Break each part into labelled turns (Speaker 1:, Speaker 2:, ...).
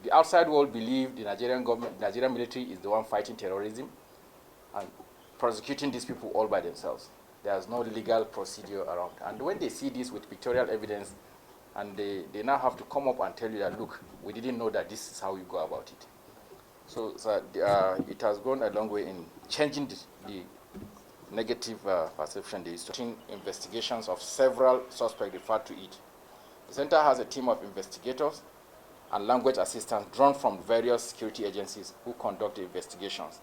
Speaker 1: the outside world believe the Nigerian government, the Nigerian military is the one fighting terrorism and prosecuting these people all by themselves. There's no legal procedure around. And when they see this with pictorial evidence, and they now have to come up and tell you that, look, we didn't know that this is how you go about it. So it has gone a long way in changing the negative perception. The investigations of several suspects referred to it. The center has a team of investigators and language assistants drawn from various security agencies who conduct the investigations.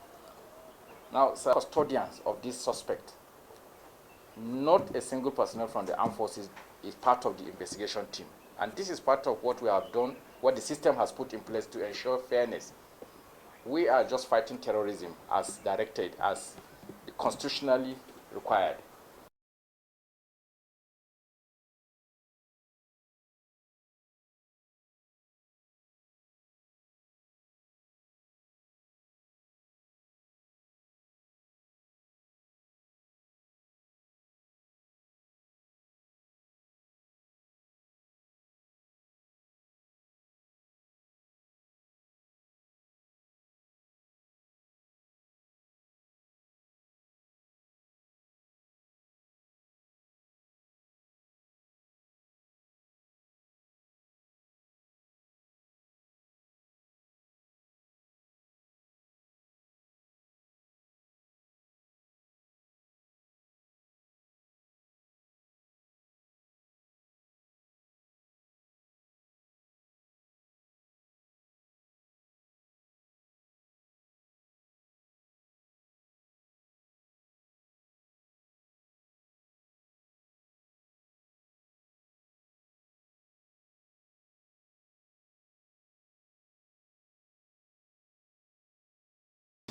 Speaker 1: Now, custodians of this suspect, not a single personnel from the armed forces is part of the investigation team. And this is part of what we have done, what the system has put in place to ensure fairness. We are just fighting terrorism as directed, as constitutionally required.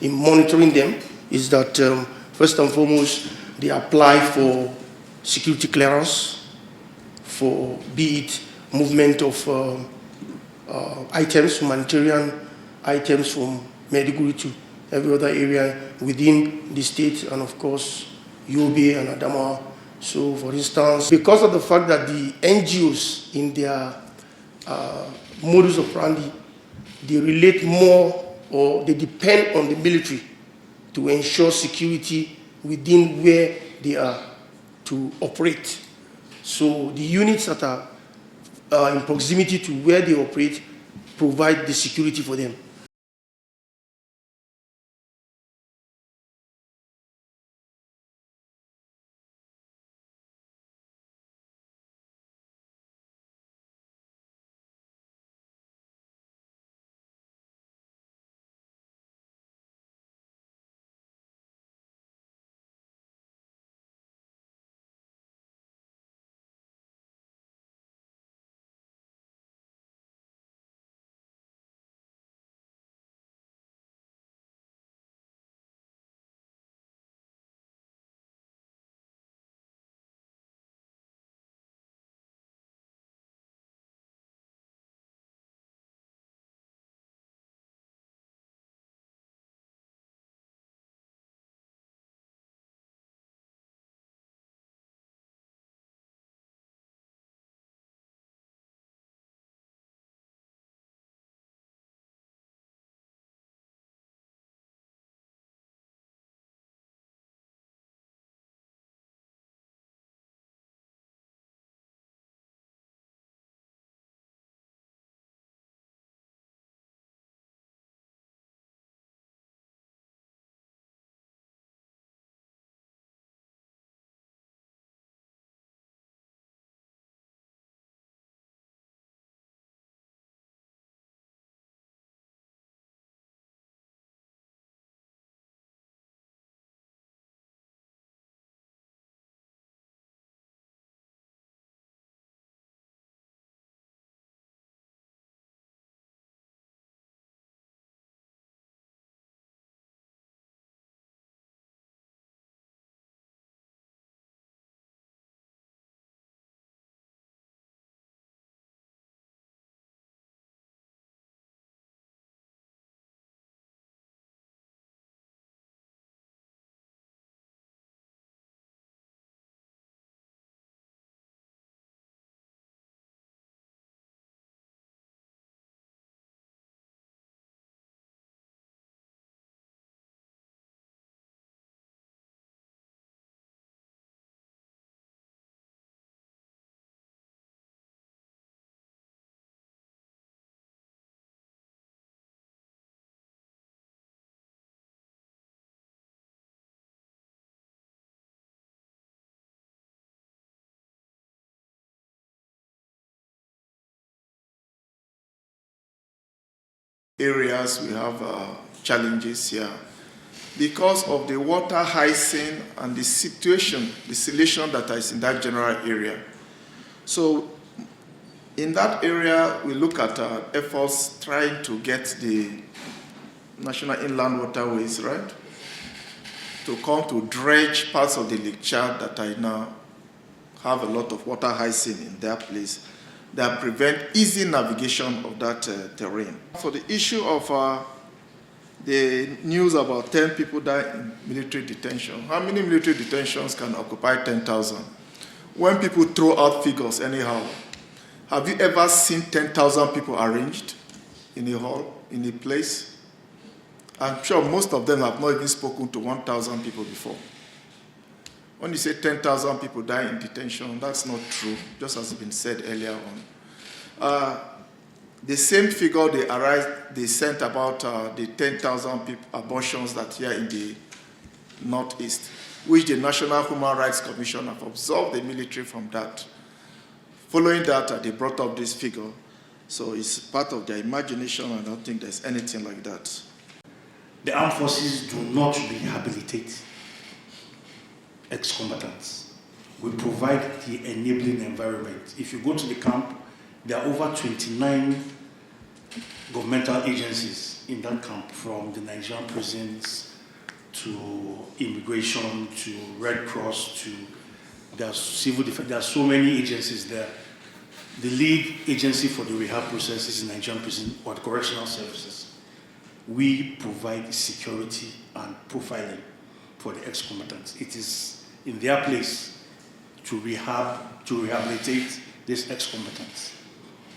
Speaker 2: In monitoring them is that first and foremost they apply for security clearance for be it movement of items, humanitarian items from Maiduguri to every other area within the state, and of course Yobe and Adamawa. So for instance, because of the fact that the NGOs in their modus operandi, they relate more or they depend on the military to ensure security within where they are to operate. So the units that are in proximity to where they operate provide the security for them.
Speaker 3: areas we have challenges here because of the water hyacinth and the situation, the situation that is in that general area. So in that area, we look at efforts trying to get the National Inland Waterways, right, to come to dredge parts of the Lake Chad that I now have a lot of water hyacinth in their place that prevent easy navigation of that terrain. For the issue of the news about 10 people died in military detention, how many military detentions can occupy 10,000? When people throw out figures anyhow, have you ever seen 10,000 people arranged in a hall, in a place? I'm sure most of them have not even spoken to 1,000 people before. When you say 10,000 people die in detention, that's not true, just as has been said earlier on. The same figure they sent about the 10,000 abortions that here in the Northeast, which the National Human Rights Commission have absolved the military from that. Following that, they brought up this figure. So it's part of their imagination, and I don't think there's anything like that.
Speaker 4: The armed forces do not rehabilitate ex-combatants. We provide the enabling environment. If you go to the camp, there are over 29 governmental agencies in that camp, from the Nigerian prisons to immigration to Red Cross to there's civil defense. There are so many agencies there. The lead agency for the rehab process is the Nigerian prison or the correctional services. We provide security and profiling for the ex-combatants. It is in their place to rehabilitate these ex-combatants.